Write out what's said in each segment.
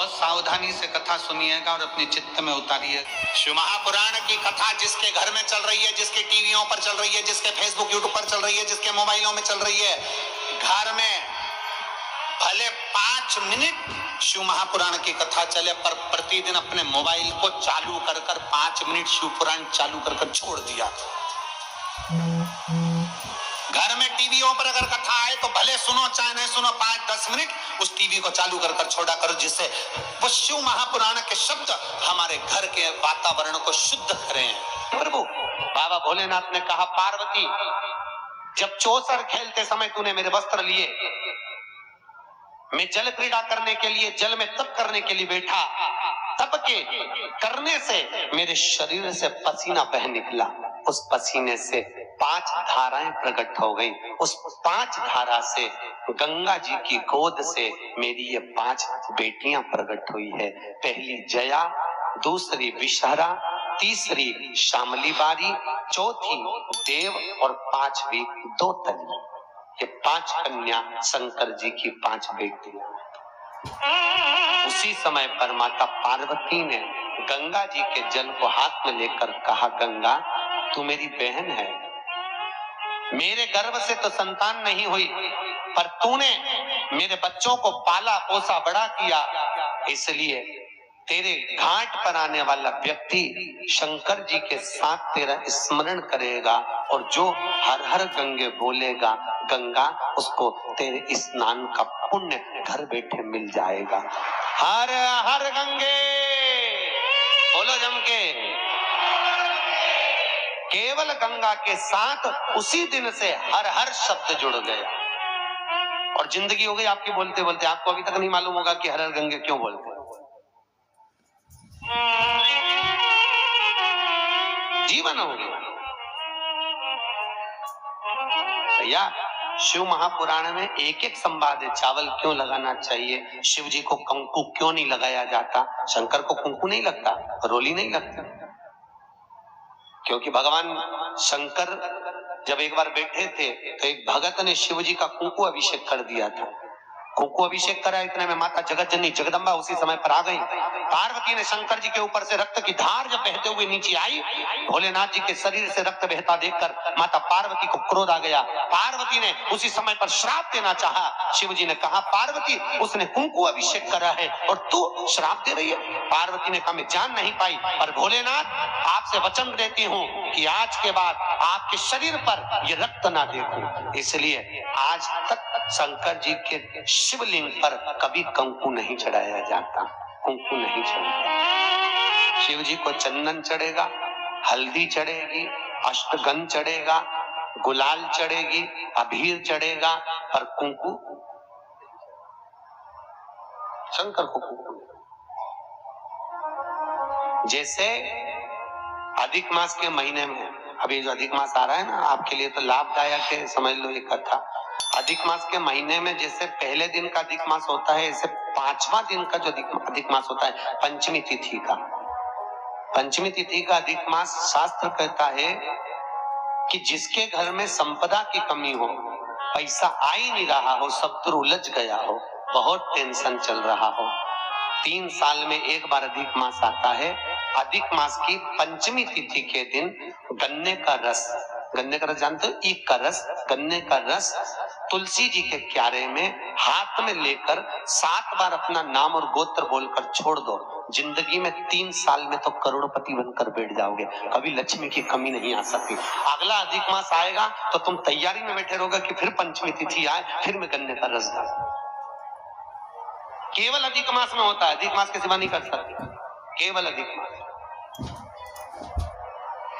बहुत सावधानी से कथा सुनिएगा और अपने चित्त में उतारिए। शिव महापुराण की कथा जिसके घर में चल रही है, जिसके टीवियों पर चल रही है, जिसके फेसबुक यूट्यूब पर चल रही है, जिसके मोबाइलों में चल रही है, घर में भले 5 मिनट शिव महापुराण की कथा चले, पर प्रतिदिन अपने मोबाइल को चालू कर 5 मिनट शिव पुराण चालू कर छोड़ दिया। घर में टीवियों पर अगर कथा आए तो भले सुनो चाहे नहीं सुनो, 5-10 मिनट उस टीवी को चालू कर छोड़ा करो, जिससे वो शिव महापुराण के शब्द हमारे घर के वातावरण को शुद्ध करें। प्रभु बाबा भोलेनाथ ने कहा, पार्वती जब चौसर खेलते समय तूने मेरे वस्त्र लिए, मैं जल क्रीड़ा करने के लिए, जल में तप करने के लिए बैठा, तप के करने से मेरे शरीर से पसीना बह निकला, उस पसीने से 5 धाराएं प्रकट हो गई, उस 5 धारा से गंगा जी की गोद से मेरी ये 5 बेटियां प्रकट हुई है। पहली जया, दूसरी विषहरा, तीसरी शामली बारी, चौथी देव और 5वीं दोतली। ये 5 कन्या शंकर जी की 5 बेटियां। उसी समय पर माता पार्वती ने गंगा जी के जल को हाथ में लेकर कहा, गंगा तू मेरी बहन है, मेरे गर्भ से तो संतान नहीं हुई, पर तूने मेरे बच्चों को पाला पोसा बड़ा किया, इसलिए तेरे घाट पर आने वाला व्यक्ति शंकर जी के साथ तेरा स्मरण करेगा और जो हर हर गंगे बोलेगा, गंगा उसको तेरे स्नान का पुण्य घर बैठे मिल जाएगा। हर हर गंगे बोलो जम के। केवल गंगा के साथ उसी दिन से हर हर शब्द जुड़ गया और जिंदगी हो गई आपकी बोलते बोलते। आपको अभी तक नहीं मालूम होगा कि हर हर गंगे क्यों बोलते हैं। जीवन हो गया भैया। शिव महापुराण में एक एक संवाद है। चावल क्यों लगाना चाहिए, शिव जी को कंकु क्यों नहीं लगाया जाता, शंकर को कुंकू नहीं लगता, रोली नहीं लगती, क्योंकि भगवान शंकर जब एक बार बैठे थे तो एक भगत ने शिव जी का कुंकू अभिषेक कर दिया था। कुंकू अभिषेक करा, इतने में माता जगत जननी जगदम्बा उसी समय पर आ गई। पार्वती ने शंकर जी के ऊपर से रक्त की धार जब बहते हुए नीचे आई, भोलेनाथ जी के शरीर से रक्त बहता देखकर माता पार्वती को क्रोध आ गया। पार्वती ने उसी समय पर श्राप देना चाहा। शिव जी ने कहा, पार्वती उसने कुंकू अभिषेक करा है और तू श्राप दे रही है। पार्वती ने कहा, मैं जान नहीं पाई, पर भोलेनाथ आपसे वचन देती हूँ कि आज के बाद आपके शरीर पर ये रक्त ना देखूं। इसलिए आज तक शंकर जी के शिवलिंग पर कभी कंकु नहीं चढ़ाया जाता, कुंकू नहीं चढ़ेगा। शिव जी को चंदन चढ़ेगा, हल्दी चढ़ेगी, अष्टगंध चढ़ेगा, गुलाल चढ़ेगी, अबीर चढ़ेगा, पर कुंकू शंकर को कुंकू। जैसे अधिक मास के महीने में, अभी जो अधिक मास आ रहा है ना, आपके लिए तो लाभदायक है, समझ लो ये कथा। अधिक मास के महीने में जैसे पहले दिन का अधिक मास होता है, ऐसे 5वां दिन का जो अधिक मास होता है, पंचमी तिथि का, पंचमी तिथि का अधिक मास, शास्त्र कहता है कि जिसके घर में संपदा की कमी हो, पैसा आ ही नहीं रहा हो, सब तो उलझ गया हो, बहुत टेंशन चल रहा हो, 3 साल में एक बार अधिक मास आता है। अधिक मास की पंचमी तिथि के दिन गन्ने का रस, गन्ने का रस जानते हो, ईख का रस, गन्ने का रस तुलसी जी के क्यारे में हाथ में लेकर 7 बार अपना नाम और गोत्र बोलकर छोड़ दो। जिंदगी में 3 साल में तो करोड़पति बनकर बैठ जाओगे, कभी लक्ष्मी की कमी नहीं आ सकती। अगला अधिक मास आएगा तो तुम तैयारी में बैठे रहोगे कि फिर पंचमी तिथि आए, फिर मैं गन्ने का रस डालूं। केवल अधिक मास में होता है, अधिक मास के सिवा नहीं कर सकते, केवल अधिक मास,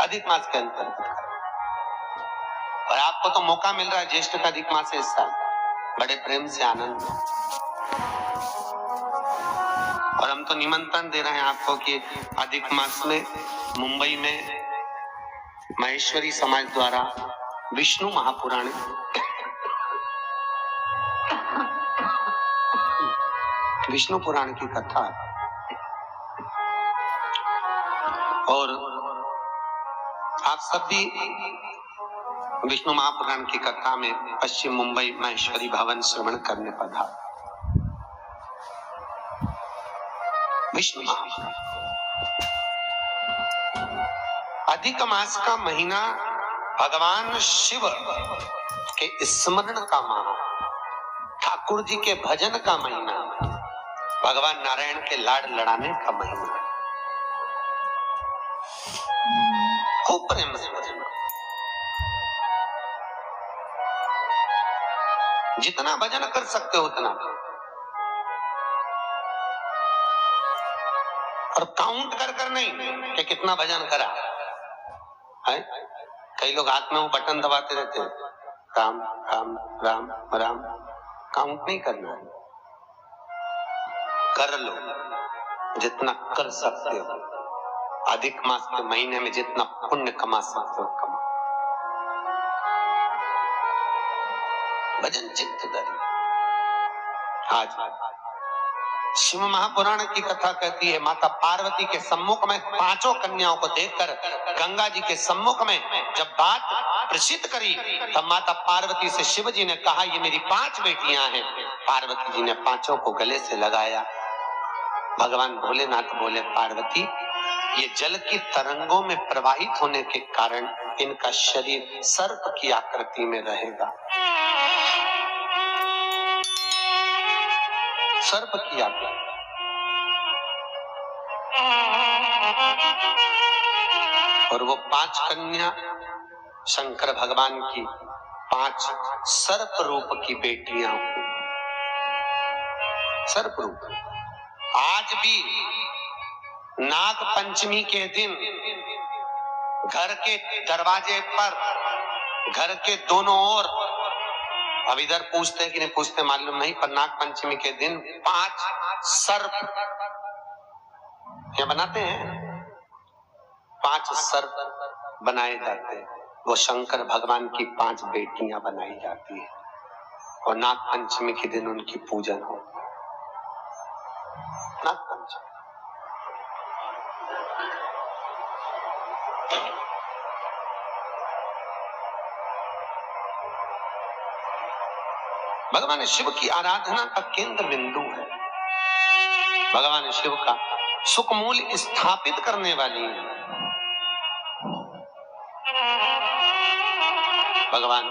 अधिक मास के अंतर्गत। और आपको तो मौका मिल रहा है, ज्येष्ठ का अधिक मास है इस साल, बड़े प्रेम से आनंद। और हम तो निमंत्रण दे रहे हैं आपको कि अधिक मास में मुंबई में महेश्वरी समाज द्वारा विष्णु महापुराण विष्णु पुराण की कथा और आप सब भी विष्णु महापुराण की कथा में पश्चिम मुंबई महेश्वरी भवन श्रवण करने पधार। विष्णु मास। अधिक मास का महीना भगवान शिव के स्मरण का माह, ठाकुर जी के भजन का महीना, भगवान नारायण के लाड़ लड़ाने का महीना। खूब प्रेम से भजन, जितना भजन कर सकते हो उतना, और काउंट कर कर नहीं कि कितना भजन करा है। कई लोग हाथ में वो बटन दबाते रहते हैं, राम राम राम राम, काउंट नहीं करना है। कर लो जितना कर सकते हो, अधिक मास के महीने में जितना पुण्य कमा सकते हो कमा। भजन चित्त करिए। आज शिव महापुराण की कथा कहती है, माता पार्वती के सम्मुख में पांचों कन्याओं को देखकर गंगा जी के सम्मुख में जब बात प्रसिद्ध करी, तब माता पार्वती से शिव जी ने कहा, ये मेरी 5 बेटियां हैं। पार्वती जी ने पांचों को गले से लगाया। भगवान भोलेनाथ बोले, पार्वती, ये जल की तरंगों में प्रवाहित होने के कारण इनका शरीर सर्प की आकृति में रहेगा। सर्प की आकृति। और वो 5 कन्या शंकर भगवान की 5 सर्प रूप की बेटियां हुई। सर्प रूप। आज भी नाग पंचमी के दिन घर के दरवाजे पर, घर के दोनों ओर, अब इधर पूछते हैं कि नहीं पूछते मालूम नहीं, पर नाग पंचमी के दिन 5 सर्प क्या बनाते हैं, 5 सर्प बनाए जाते हैं। वो शंकर भगवान की 5 बेटियां बनाई जाती है और नाग पंचमी के दिन उनकी पूजन होती है। नाग पंचमी। भगवान शिव की आराधना का केंद्र बिंदु है। भगवान शिव का सुखमूल स्थापित करने वाली है। भगवान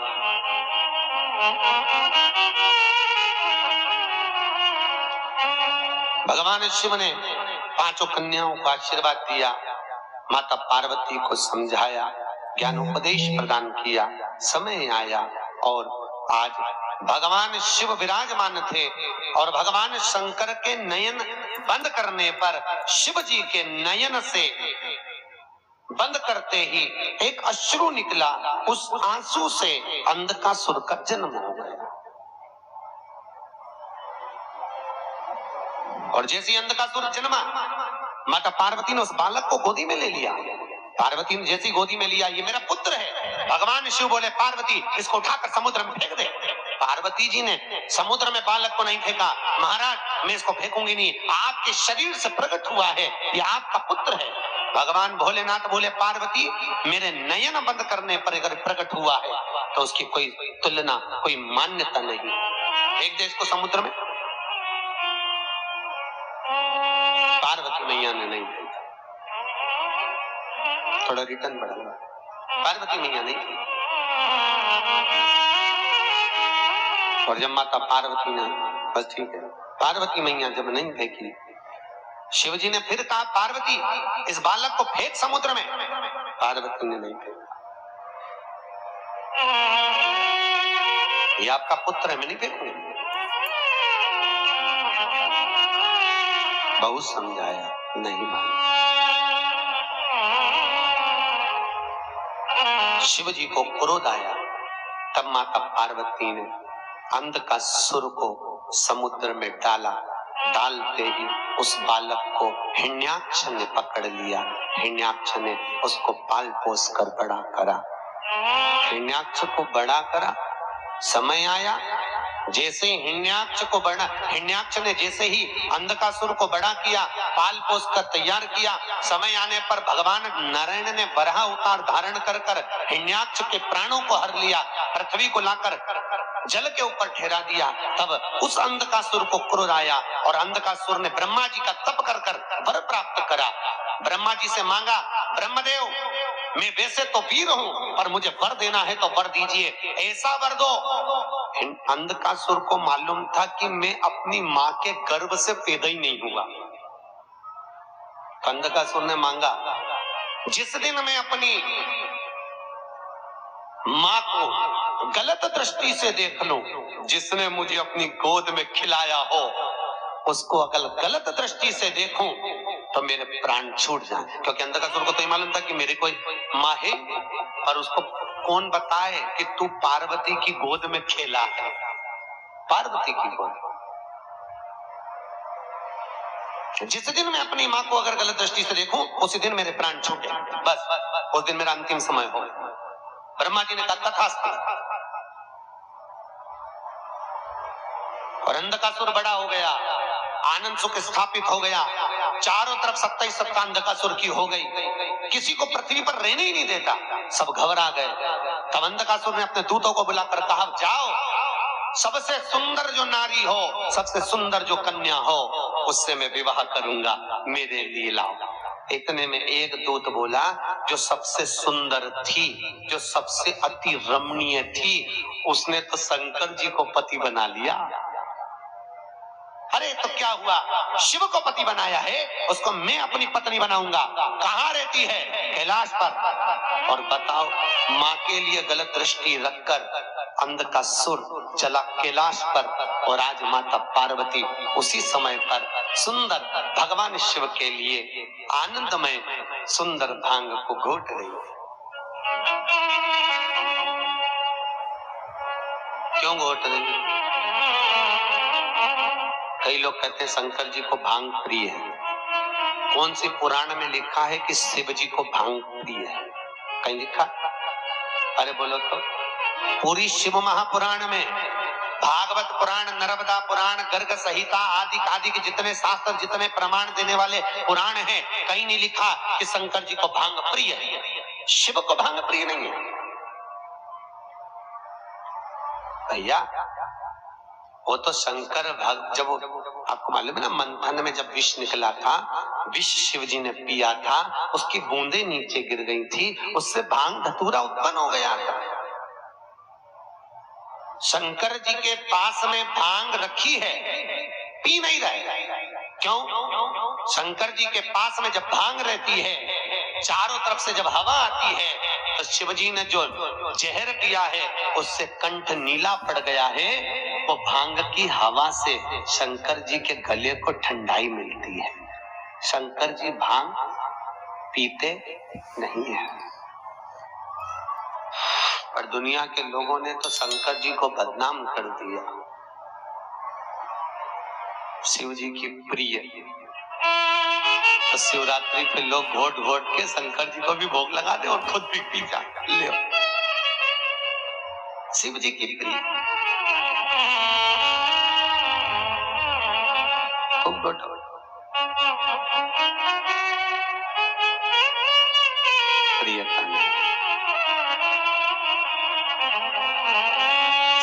भगवान शिव ने 5 कन्याओं को आशीर्वाद दिया, माता पार्वती को समझाया, ज्ञानोपदेश प्रदान किया। समय आया और आज भगवान शिव विराजमान थे और भगवान शंकर के नयन बंद करने पर शिव जी के नयन से बंद करते ही एक अश्रु निकला। उस आंसू से अंधकासुर का जन्म हो गया। और जैसे अंधकासुर जन्मा, माता पार्वती ने उस बालक को गोदी में ले लिया। पार्वती ने जैसी गोदी में लिया, ये मेरा पुत्र है। भगवान शिव बोले, पार्वती इसको उठाकर समुद्र में फेंक दे। पार्वती जी ने समुद्र में बालक को नहीं फेंका। महाराज मैं इसको फेंकूंगी नहीं, आपके शरीर से प्रकट हुआ है, ये आपका पुत्र है। भगवान भोलेनाथ बोले, पार्वती मेरे नयन बंद करने पर अगर प्रकट हुआ है तो उसकी कोई तुलना, कोई मान्यता नहीं। फेंक दे इसको समुद्र में। पार्वती मैया ने नहीं फेंका, थोड़ा रिटर्न बढ़ा। पार्वती मैया नहीं फेंकी। और जब माता पार्वती ने, बस ठीक है, पार्वती मैया जब नहीं फेंकी, शिव जी ने फिर कहा, पार्वती इस बालक को फेंक समुद्र में। पार्वती ने नहीं फेंका। ये आपका पुत्र है, मैं नहीं फेंकूंगी। बहुत समझाया, नहीं माना। शिव जी को क्रोध आया, तब माता पार्वती ने अंधकासुर को समुद्र में डाला। डालते ही उस बालक को हिरण्याक्ष ने पकड़ लिया। हिरण्याक्ष ने उसको पाल पोस कर बड़ा करा। हिरण्याक्ष को बड़ा करा। समय आया, जैसे हिरण्याक्ष ने जैसे ही अंधकासुर को बड़ा किया, पाल पोस कर तैयार किया, समय आने पर भगवान नारायण ने वराह अवतार धारण कर हिरण्याक्ष के प्राणों को हर लिया। पृथ्वी को लाकर जल के ऊपर ठहरा दिया। तब उस अंधकासुर को क्रोध आया और अंधकासुर ने ब्रह्मा जी का तप कर कर वर प्राप्त करा। ब्रह्मा जी से मांगा, ब्रह्मदेव मैं वैसे तो वीर हूं पर मुझे वर देना है तो वर दीजिए, ऐसा वर दो। अंधकासुर को मालूम था कि मैं अपनी माँ के गर्भ से पैदा ही नहीं हुआ। अंधकासुर ने मांगा, जिस दिन मैं अपनी माँ को गलत दृष्टि से देख लूं, जिसने मुझे अपनी गोद में खिलाया हो उसको अगर गलत दृष्टि से देखूं तो मेरे प्राण छूट जाए। क्योंकि अंधकासुर को तो ये मालूम था कि मेरी कोई माँ है, पर उसको कौन बताए कि तू पार्वती की गोद में खेला है। पार्वती की गोद। जिस दिन मैं अपनी माँ को अगर गलत दृष्टि से देखूं उसी दिन मेरे प्राण छूटे, बस उस दिन मेरा अंतिम समय हो। ब्रह्मा जी ने कहा तथास्तु। और अंधकासुर बड़ा हो गया, आनंद सुख स्थापित हो गया, चारों तरफ सत्ता ही सत्ता अंधकासुर की हो गई, किसी को पृथ्वी पर रहने ही नहीं देता, सब घबरा गए। तब अंधकासुर ने अपने दूतों को बुलाकर कहा, जाओ सबसे सुंदर जो नारी हो, सबसे सुंदर जो कन्या हो उससे मैं विवाह करूंगा, मेरे लिए लाओ। इतने में एक दूत बोला, जो सबसे सुंदर थी, जो सबसे अति रमणीय थी, उसने तो शंकर जी को पति बना लिया। अरे तो क्या हुआ, शिव को पति बनाया है, उसको मैं अपनी पत्नी बनाऊंगा। कहाँ रहती है? कैलाश पर। और बताओ, माँ के लिए गलत दृष्टि रखकर अंधकासुर चला कैलाश पर, और आज माता पार्वती उसी समय पर सुंदर भगवान शिव के लिए आनंदमय सुंदर भांग को घोट रही है। क्यों घोट रही है? कई लोग कहते हैं शंकर जी को भांग प्रिय है। कौन सी पुराण में लिखा है कि शिव जी को भांग प्रिय है? कहीं लिखा? अरे बोलो तो। पूरी शिव महापुराण में, भागवत पुराण, नर्मदा पुराण, गर्ग संहिता आदि आदि के जितने शास्त्र, जितने प्रमाण देने वाले पुराण हैं, कहीं नहीं लिखा कि शंकर जी को भांग प्रिय है। शिव को भांग प्रिय नहीं है भैया। वो तो शंकर भक्त, जब आपको मालूम है ना, मंथन में जब विष निकला था, विष शिव जी ने पिया था, उसकी बूंदें नीचे गिर गई थी, उससे भांग धतूरा उत्पन्न हो गया था। शंकर जी के पास में भांग रखी है, पी नहीं रहे। क्यों? शंकर जी के पास में जब भांग रहती है, चारों तरफ से जब हवा आती है, तो शिव जी ने जो जहर पिया है उससे कंठ नीला पड़ गया है। वो भांग की हवा से शंकर जी के गले को ठंडाई मिलती है। शंकर जी भांग पीते नहीं है, पर दुनिया के लोगों ने तो शंकर जी को बदनाम कर दिया। शिव जी की प्रिय, तो शिवरात्रि पे लोग घोट घोट के शंकर जी को भी भोग लगा दे और खुद भी पी जाए। ले शिव जी की प्रिय, खूब घोटो।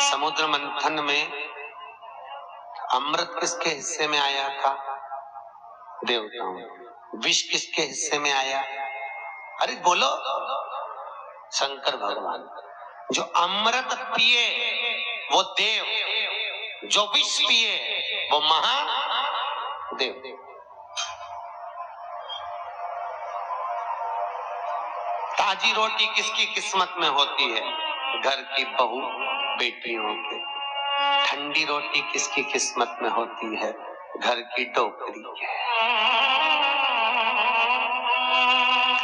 समुद्र मंथन में अमृत किसके हिस्से में आया था? देवताओं। विष किसके हिस्से में आया? अरे बोलो, शंकर भगवान। जो अमृत पिए वो देव, जो विष पिए वो महादेव। ताजी रोटी किसकी किस्मत में होती है? घर की बहू बेटियों के। ठंडी रोटी किसकी किस्मत में होती है? घर की टोकरी के,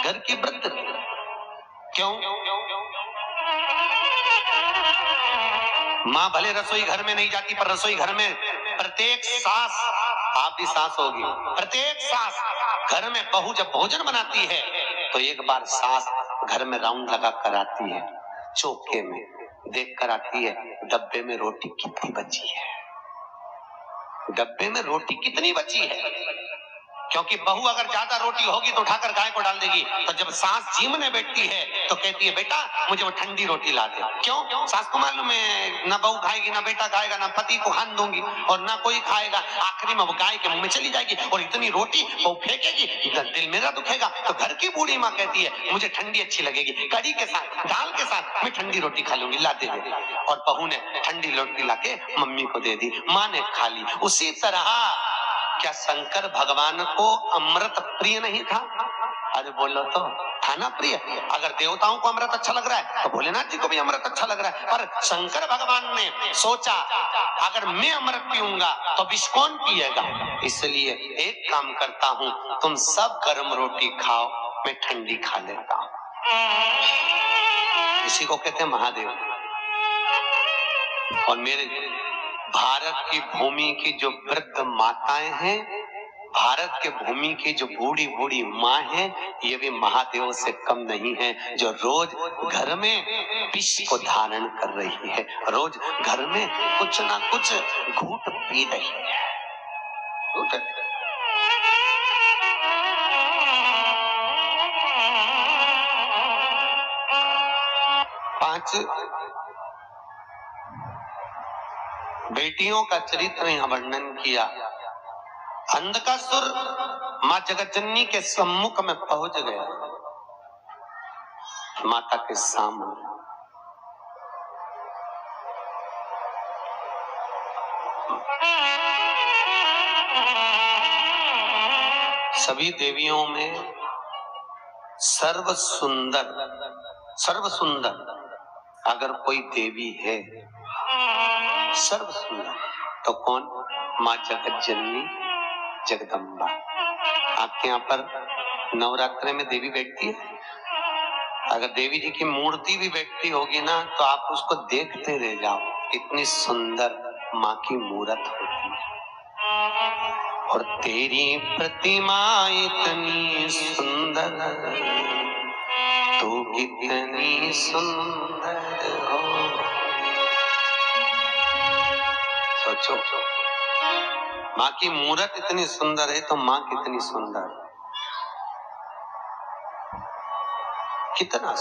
घर की वृद्ध। क्यों? माँ भले रसोई घर में नहीं जाती, पर रसोई घर में प्रत्येक सास, आप भी सास होगी, प्रत्येक सास घर में बहू जब भोजन बनाती है तो एक बार सास घर में राउंड लगा कर आती है, चौके में देख कर आती है डब्बे में रोटी कितनी बची है, डब्बे में रोटी कितनी बची है। क्योंकि बहू अगर ज्यादा रोटी होगी तो उठाकर गाय को डाल देगी। तो जब सास जीमने बैठती है तो कहती है बेटा मुझे वो ठंडी रोटी ला दे। क्यों? सास को मालूम है ना बहू खाएगी, ना बेटा खाएगा, ना पति को खान दूंगी और ना कोई खाएगा। आखिरी में वो गाय के मुंह में चली जाएगी और इतनी रोटी वो फेंकेगी, दिल मेरा दुखेगा। तो घर की बूढ़ी माँ कहती है मुझे ठंडी अच्छी लगेगी, कड़ी के साथ, दाल के साथ मैं ठंडी रोटी खा लूंगी, ला दे दे। और बहू ने ठंडी रोटी लाके मम्मी को दे दी, माँ ने खा ली। उसी तरह क्या शंकर भगवान को अमृत प्रिय नहीं था? अरे बोलो तो, था ना प्रिय। अगर देवताओं को अमृत अच्छा लग रहा है तो भोलेनाथ जी को भी अमृत अच्छा लग रहा है। पर शंकर भगवान ने सोचा अगर मैं अमृत पीऊंगा तो विष कौन पिएगा? इसलिए एक काम करता हूं, तुम सब गर्म रोटी खाओ, मैं ठंडी खा लेता हूं। इसी को कहते हैं महादेव। और मेरे भारत की भूमि की जो वृद्ध माताएं हैं, भारत के भूमि की जो बूढ़ी बूढ़ी माँ है, ये भी महादेव से कम नहीं है, जो रोज घर में विष को धारण कर रही है, रोज घर में कुछ ना कुछ घूंट पी रही है। 5 बेटियों का चरित्र यहाँ वर्णन किया। अंधकासुर माँ जगतजननी के सम्मुख में पहुंच गया, माता के सामने। सभी देवियों में सर्व सुंदर अगर कोई देवी है, सर्व सुंदर, तो कौन? माँ जगतजननी जगदम्बा। आपके यहाँ पर नवरात्रि में देवी बैठती है। अगर देवी जी की मूर्ति भी बैठती होगी ना तो आप उसको देखते रह जाओ, इतनी सुंदर माँ की मूर्त होती है। और तेरी प्रतिमा इतनी सुंदर, तू कितनी सुंदर हो। सोचो, माँ की मूर्त इतनी सुंदर है तो माँ कितनी सुंदर है, कितना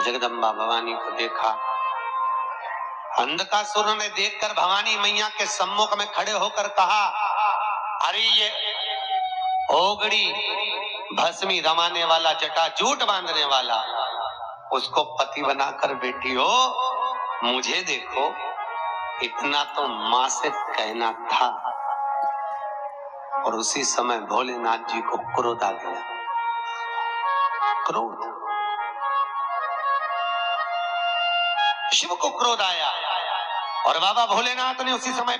जगदम्बा भवानी को देखा। अंधकासुर ने देखकर भवानी मैया के सम्मुख में खड़े होकर कहा, अरे ये ओगड़ी भस्मी रमाने वाला, जटाजूट बांधने वाला, उसको पति बनाकर बैठी हो, मुझे देखो, इतना तो माँ से कहना था। और उसी समय भोलेनाथ जी को क्रोध आ गया, क्रोध, शिव को क्रोध आया और बाबा भोलेनाथ ने उसी समय